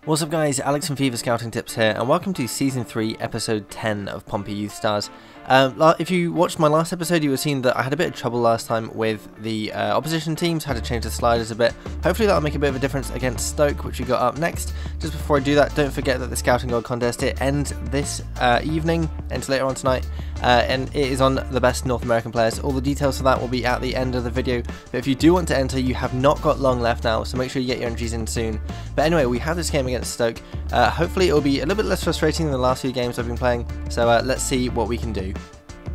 What's up guys, Alex from FIFA Scouting Tips here, and welcome to Season 3, Episode 10 of Pompey Youth Stars. If you watched my last episode, you would have seen that I had a bit of trouble last time with the opposition teams, had to change the sliders a bit. Hopefully that'll make a bit of a difference against Stoke, which we got up next. Just before I do that, don't forget that the Scouting Gold Contest, it ends this evening, ends later on tonight, and it is on the best North American players. All the details for that will be at the end of the video, but if you do want to enter, you have not got long left now, so make sure you get your entries in soon. But anyway, we have this game against Stoke. Hopefully it will be a little bit less frustrating than the last few games I've been playing, so let's see what we can do.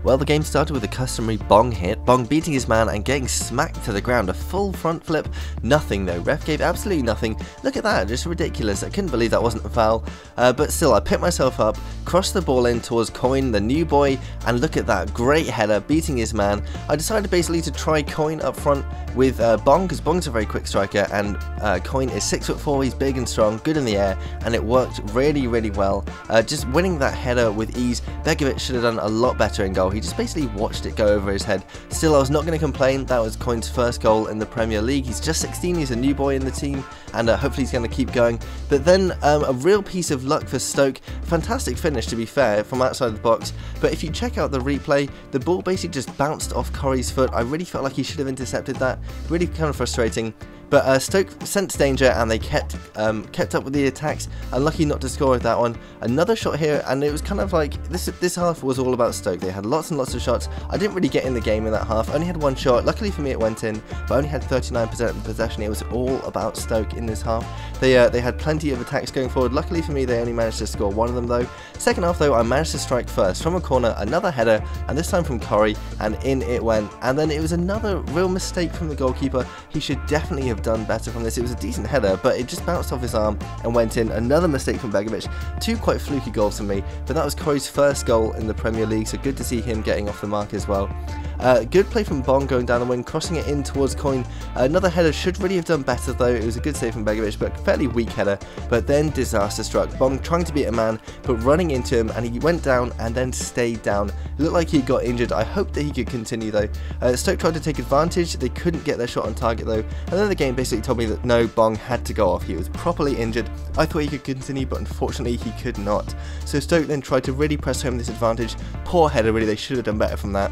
Well, the game started with a customary Bong hit, Bong beating his man and getting smacked to the ground, a full front flip, nothing though, ref gave absolutely nothing. Look at that, just ridiculous, I couldn't believe that wasn't a foul, but still I picked myself up, crossed the ball in towards Coin, the new boy, and look at that, great header, beating his man. I decided basically to try Coin up front with Bong, because Bong's a very quick striker, and Coin is 6'4", he's big and strong, good in the air, and it worked really well. Just winning that header with ease. Begovic should have done a lot better in goal. He just basically watched it go over his head. Still, I was not going to complain. That was Coin's first goal in the Premier League. He's just 16, he's a new boy in the team, and hopefully he's going to keep going. But then a real piece of luck for Stoke. Fantastic finish, to be fair, from outside the box. But if you check out the replay, the ball basically just bounced off Corey's foot. I really felt like he should have intercepted that. Really kind of frustrating. But Stoke sensed danger and they kept up with the attacks. Unlucky not to score with that one. Another shot here, and it was kind of like this half was all about Stoke. They had lots and lots of shots. I didn't really get in the game in that half. Only had one shot. Luckily for me, it went in, but I only had 39% of possession. It was all about Stoke in this half. They had plenty of attacks going forward. Luckily for me, they only managed to score one of them though. Second half though, I managed to strike first from a corner, another header, and this time from Corey, and in it went. And then it was another real mistake from the goalkeeper. He should definitely have done better from this. It was a decent header, but it just bounced off his arm and went in. Another mistake from Begovic. Two quite fluky goals for me, but that was Corey's first goal in the Premier League, so good to see him getting off the mark as well. Good play from Bong going down the wing, crossing it in towards Coin. Another header, should really have done better though. It was a good save from Begovic, but fairly weak header. But then disaster struck. Bong trying to beat a man, but running into him, and he went down and then stayed down. It looked like he got injured. I hope that he could continue though. Stoke tried to take advantage. They couldn't get their shot on target though. And then the game basically told me that no, Bong had to go off. He was properly injured. I thought he could continue, but unfortunately he could not. So Stoke then tried to really press home this advantage. Poor header, really. They should have done better from that.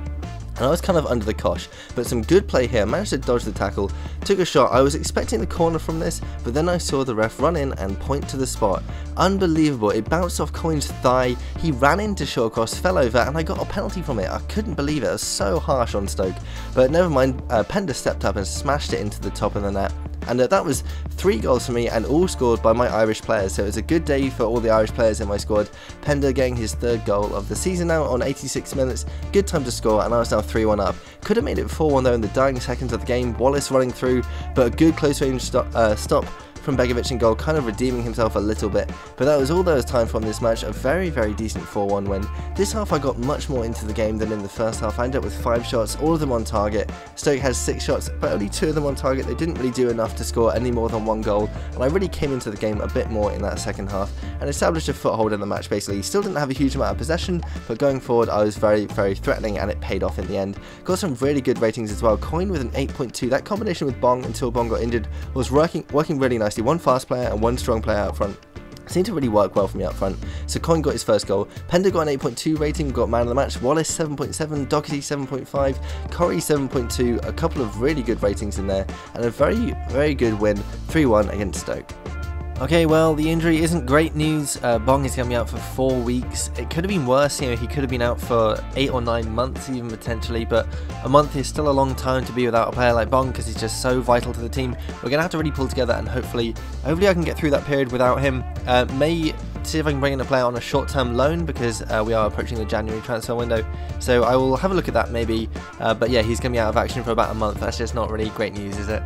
And I was kind of under the cosh, but some good play here. Managed to dodge the tackle, took a shot. I was expecting the corner from this, but then I saw the ref run in and point to the spot. Unbelievable, it bounced off Coin's thigh, he ran into short cross, fell over, and I got a penalty from it. I couldn't believe it, it was so harsh on Stoke. But never mind, Pender stepped up and smashed it into the top of the net. And that was 3 goals for me, and all scored by my Irish players, so it was a good day for all the Irish players in my squad. Pender getting his 3rd goal of the season now on 86 minutes, good time to score, and I was now 3-1 up. Could have made it 4-1 though in the dying seconds of the game, Wallace running through, but a good close range stop from Begovic in goal, kind of redeeming himself a little bit. But that was all there was time for in this match, a very decent 4-1 win. This half I got much more into the game than in the first half. I ended up with 5 shots, all of them on target. Stoke has 6 shots, but only 2 of them on target. They didn't really do enough to score any more than 1 goal, and I really came into the game a bit more in that second half and established a foothold in the match basically. Still didn't have a huge amount of possession, but going forward I was very threatening, and it paid off in the end. Got some really good ratings as well. Coin with an 8.2. That combination with Bong until Bong got injured was working really nicely. 1 fast player and 1 strong player out front. Seemed to really work well for me up front. So Coin got his first goal. Pender got an 8.2 rating, got man of the match. Wallace 7.7, Doherty 7.5, Corey 7.2. A couple of really good ratings in there, and a very good win, 3-1 against Stoke. Okay, well, the injury isn't great news. Bong is going to be out for 4 weeks. It could have been worse, you know, he could have been out for 8 or 9 months even potentially, but a month is still a long time to be without a player like Bong because he's just so vital to the team. We're going to have to really pull together, and hopefully I can get through that period without him. May see if I can bring in a player on a short-term loan because we are approaching the January transfer window, so I will have a look at that maybe, but yeah, he's going to be out of action for about a month. That's just not really great news, is it?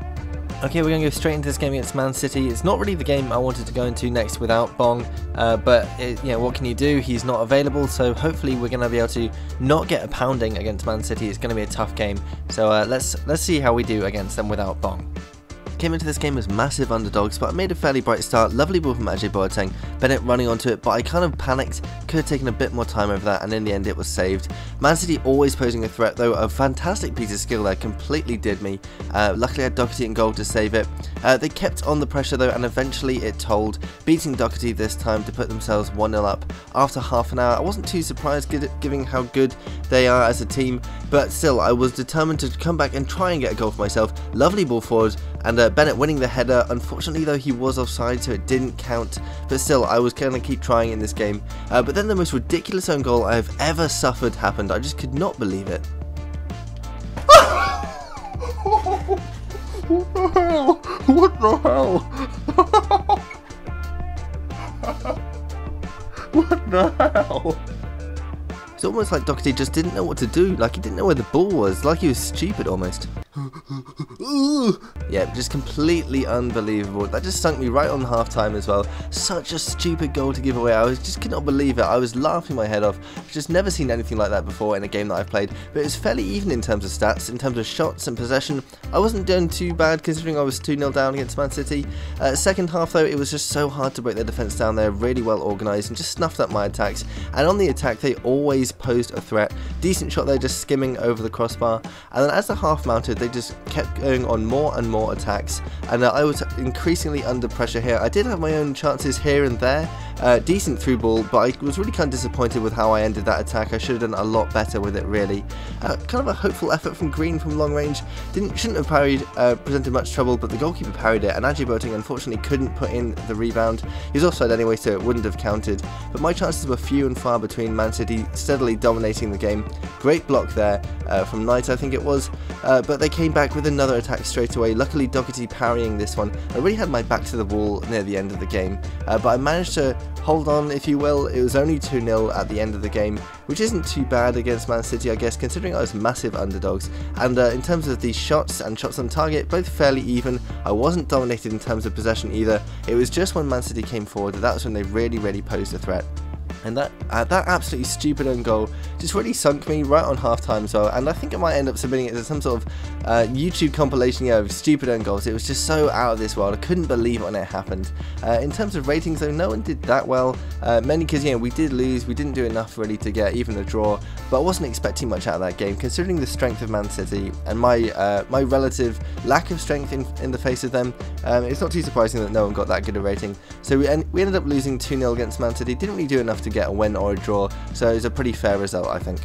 Okay, we're going to go straight into this game against Man City. It's not really the game I wanted to go into next without Bong, but you know, what can you do? He's not available, so hopefully we're going to be able to not get a pounding against Man City. It's going to be a tough game, so let's see how we do against them without Bong. Came into this game as massive underdogs, but I made a fairly bright start. Lovely ball from Ajay Boateng, Bennett running onto it, but I kind of panicked, could have taken a bit more time over that, and in the end it was saved. Man City always posing a threat though, a fantastic piece of skill there, completely did me. Luckily I had Doherty in goal to save it. They kept on the pressure though, and eventually it told, beating Doherty this time to put themselves 1-0 up after half an hour. I wasn't too surprised given how good they are as a team, but still I was determined to come back and try and get a goal for myself. Lovely ball forward, and Bennett winning the header. Unfortunately though, he was offside, so it didn't count, but still I was going to keep trying in this game. But then the most ridiculous own goal I have ever suffered happened. I just could not believe it. What the hell? What the hell? What the hell? It's almost like Doherty just didn't know what to do, like he didn't know where the ball was, like he was stupid almost. Yeah, just completely unbelievable. That just sunk me right on half time as well. Such a stupid goal to give away. Just could not believe it. I was laughing my head off. I've just never seen anything like that before in a game that I've played. But it was fairly even in terms of stats, in terms of shots and possession. I wasn't doing too bad considering I was 2-0 down against Man City. Second half though, it was just so hard to break their defence down. They're really well organised and just snuffed up my attacks. And on the attack, they always posed a threat. Decent shot there, just skimming over the crossbar. And then as the half mounted, they just kept going on more and more attacks, and I was increasingly under pressure here. I did have my own chances here and there, decent through ball, but I was really kind of disappointed with how I ended that attack. I should have done a lot better with it really. Kind of a hopeful effort from Green from long range. Shouldn't have parried, presented much trouble, but the goalkeeper parried it, and Ajay Boateng unfortunately couldn't put in the rebound. He was offside anyway, so it wouldn't have counted, but my chances were few and far between. Man City steadily dominating the game. Great block there from Knight, I think it was, but they came back with another attack straight away. Luckily Doherty parrying this one. I really had my back to the wall near the end of the game, but I managed to hold on, if you will. It was only 2-0 at the end of the game, which isn't too bad against Man City, I guess, considering I was massive underdogs. And in terms of the shots and shots on target, both fairly even. I wasn't dominated in terms of possession either. It was just when Man City came forward that was when they really posed a threat. And that absolutely stupid own goal just really sunk me right on half time as well, and I think I might end up submitting it as some sort of YouTube compilation of stupid own goals. It was just so out of this world. I couldn't believe it when it happened. In terms of ratings though, no one did that well, mainly because we did lose, we didn't do enough really to get even a draw, but I wasn't expecting much out of that game considering the strength of Man City and my my relative lack of strength in the face of them. It's not too surprising that no one got that good a rating. So we ended up losing 2-0 against Man City. Didn't really do enough to get a win or a draw, so it was a pretty fair result, I think.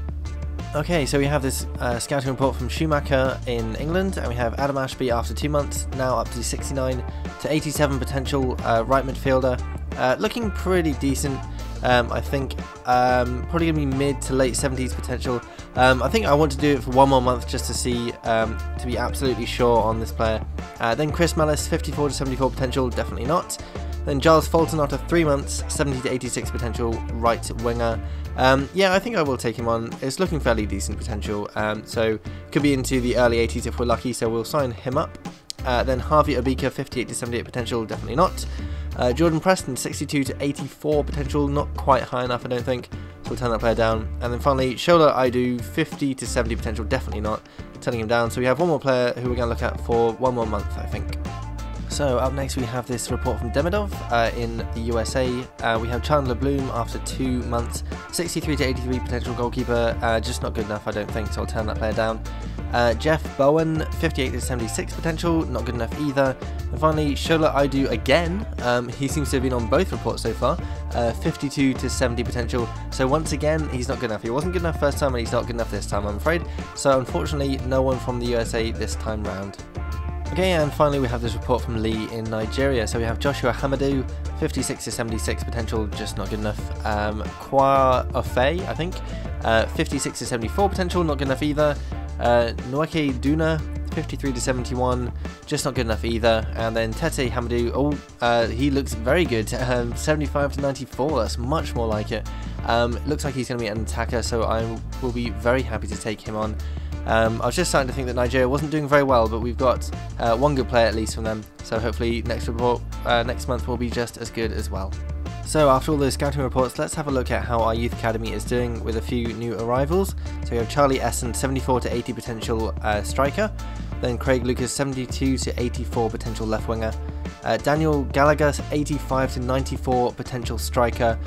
Okay, so we have this scouting report from Schumacher in England, and we have Adam Ashby after 2 months, now up to 69 to 87 potential right midfielder. Looking pretty decent, I think. Probably going to be mid to late 70s potential. I think I want to do it for one more month just to see, to be absolutely sure on this player. Then Chris Mellis, 54 to 74 potential, definitely not. Then Giles Fulton after 3 months, 70 to 86 potential right winger. Yeah, I think I will take him on. It's looking fairly decent potential, so could be into the early 80s if we're lucky, so we'll sign him up. Then Harvey Obika, 58 to 78 potential, definitely not. Jordan Preston, 62 to 84 potential, not quite high enough I don't think, so we'll turn that player down. And then finally Shola Aidu, 50 to 70 potential, definitely not, turning him down. So we have one more player who we're going to look at for one more month, I think. So up next we have this report from Demidov in the USA. We have Chandler Bloom after 2 months, 63 to 83 potential goalkeeper, just not good enough I don't think, so I'll turn that player down. Jeff Bowen, 58 to 76 potential, not good enough either. And finally Shola Aidu again, he seems to have been on both reports so far, 52 to 70 potential, so once again he's not good enough. He wasn't good enough first time and he's not good enough this time I'm afraid, so unfortunately no one from the USA this time round. Okay, and finally we have this report from Lee in Nigeria. So we have Joshua Hamadu, 56 to 76 potential, just not good enough. Kwa Ofe, I think, 56 to 74 potential, not good enough either. Nweke Duna, 53 to 71, just not good enough either. And then Tete Hamadu, he looks very good, 75 to 94, that's much more like it. Looks like he's going to be an attacker, so I will be very happy to take him on. I was just starting to think that Nigeria wasn't doing very well, but we've got one good player at least from them, so hopefully next month will be just as good as well. So after all those scouting reports, let's have a look at how our youth academy is doing with a few new arrivals. So we have Charlie Essen, 74 to 80 potential striker. Then Craig Lucas 72 to 84 potential left winger. Daniel Gallagher 85 to 94 potential striker,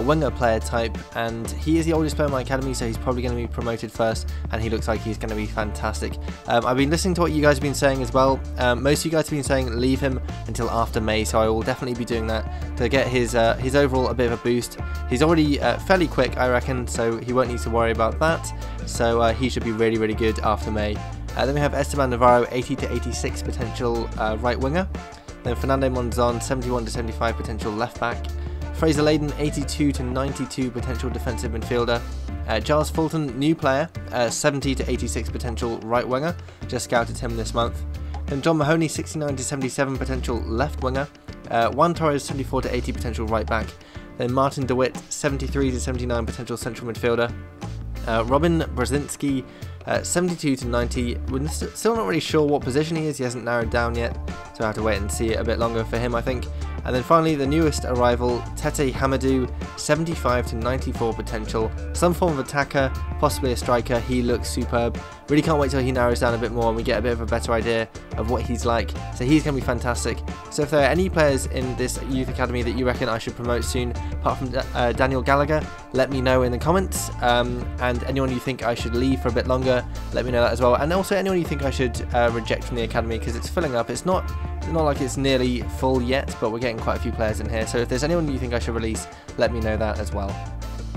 winger player type, and he is the oldest player in my academy, so he's probably going to be promoted first, and he looks like he's going to be fantastic. I've been listening to what you guys have been saying as well. Most of you guys have been saying leave him until after May, so I will definitely be doing that to get his overall a bit of a boost. He's already fairly quick, I reckon, so he won't need to worry about that. So he should be really, really good after May. Then we have Esteban Navarro 80 to 86 potential right winger. Then Fernando Monzon 71 to 75 potential left back. Fraser Layden 82 to 92 potential defensive midfielder. Giles Fulton, new player, 70 to 86 potential right winger. Just scouted him this month. Then John Mahoney 69 to 77 potential left winger. Juan Torres 74 to 80 potential right back. Then Martin DeWitt 73 to 79 potential central midfielder. Robin Brzezinski 72 to 90. We're still not really sure what position he is. He hasn't narrowed down yet, so I have to wait and see it a bit longer for him, I think. And then finally, the newest arrival, Tete Hamadou, 75 to 94 potential. Some form of attacker, possibly a striker. He looks superb. Really can't wait till he narrows down a bit more and we get a bit of a better idea of what he's like. So he's going to be fantastic. So if there are any players in this youth academy that you reckon I should promote soon, apart from Daniel Gallagher, let me know in the comments. And anyone you think I should leave for a bit longer, let me know that as well. And also anyone you think I should reject from the academy, because it's filling up. It's not like it's nearly full yet, but we're getting quite a few players in here. So if there's anyone you think I should release, let me know that as well.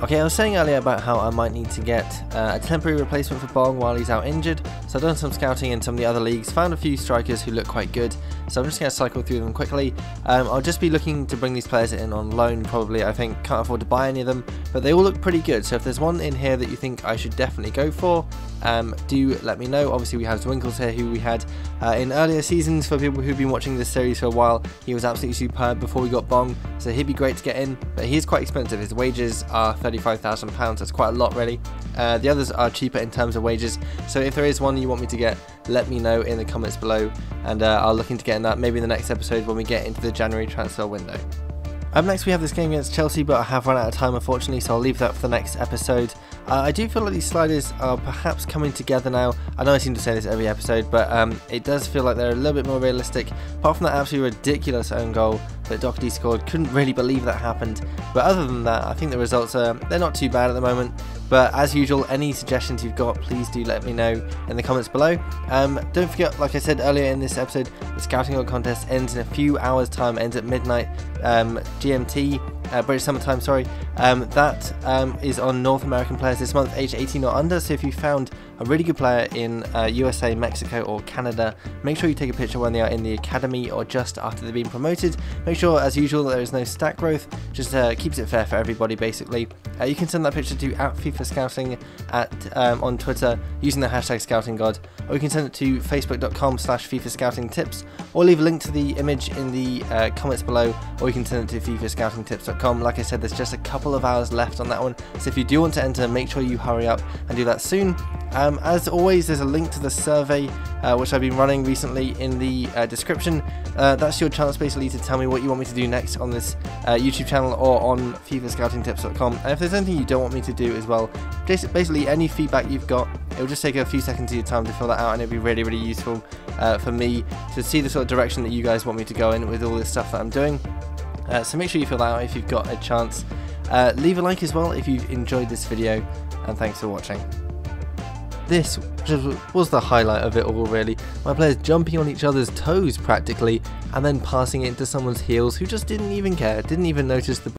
Okay, I was saying earlier about how I might need to get a temporary replacement for Bong while he's out injured, so I've done some scouting in some of the other leagues, found a few strikers who look quite good, so I'm just going to cycle through them quickly. I'll just be looking to bring these players in on loan probably. I think can't afford to buy any of them, but they all look pretty good, so if there's one in here that you think I should definitely go for, do let me know. Obviously we have Zwinkels here, who we had in earlier seasons. For people who've been watching this series for a while, he was absolutely superb before we got Bong, so he'd be great to get in, but he is quite expensive. His wages are £35,000, that's quite a lot really. The others are cheaper in terms of wages, so if there is one you want me to get, let me know in the comments below, and I'll look into getting that maybe in the next episode when we get into the January transfer window. Up next we have this game against Chelsea, but I have run out of time unfortunately, so I'll leave that for the next episode. I do feel like these sliders are perhaps coming together now. I know I seem to say this every episode, but it does feel like they're a little bit more realistic. Apart from that absolutely ridiculous own goal that Doherty scored, couldn't really believe that happened. But other than that, I think the results they're not too bad at the moment. But as usual, any suggestions you've got, please do let me know in the comments below. Don't forget, like I said earlier in this episode, the Scouting Goal contest ends in a few hours time, ends at midnight GMT, British Summer Time, sorry. That is on North American players this month, age 18 or under, so if you found a really good player in USA, Mexico or Canada, make sure you take a picture when they are in the academy or just after they've been promoted. Make sure, as usual, there is no stat growth, just keeps it fair for everybody basically. You can send that picture to @FIFA Scouting on Twitter using the hashtag ScoutingGod, or you can send it to facebook.com/FIFA Scouting Tips, or leave a link to the image in the comments below, or you can send it to FIFAScoutingTips.com. Like I said, there's just a couple of hours left on that one, so if you do want to enter, make sure you hurry up and do that soon. As always, there's a link to the survey which I've been running recently in the description. That's your chance basically to tell me what you want me to do next on this YouTube channel or on FIFAScoutingTips.com. And if there's anything you don't want me to do as well, just basically any feedback you've got, it will just take a few seconds of your time to fill that out, and it'll be really, really useful for me to see the sort of direction that you guys want me to go in with all this stuff that I'm doing. So make sure you fill that out if you've got a chance. Leave a like as well if you've enjoyed this video, and thanks for watching. This was the highlight of it all really. My players jumping on each other's toes practically, and then passing it into someone's heels who just didn't even care, didn't even notice the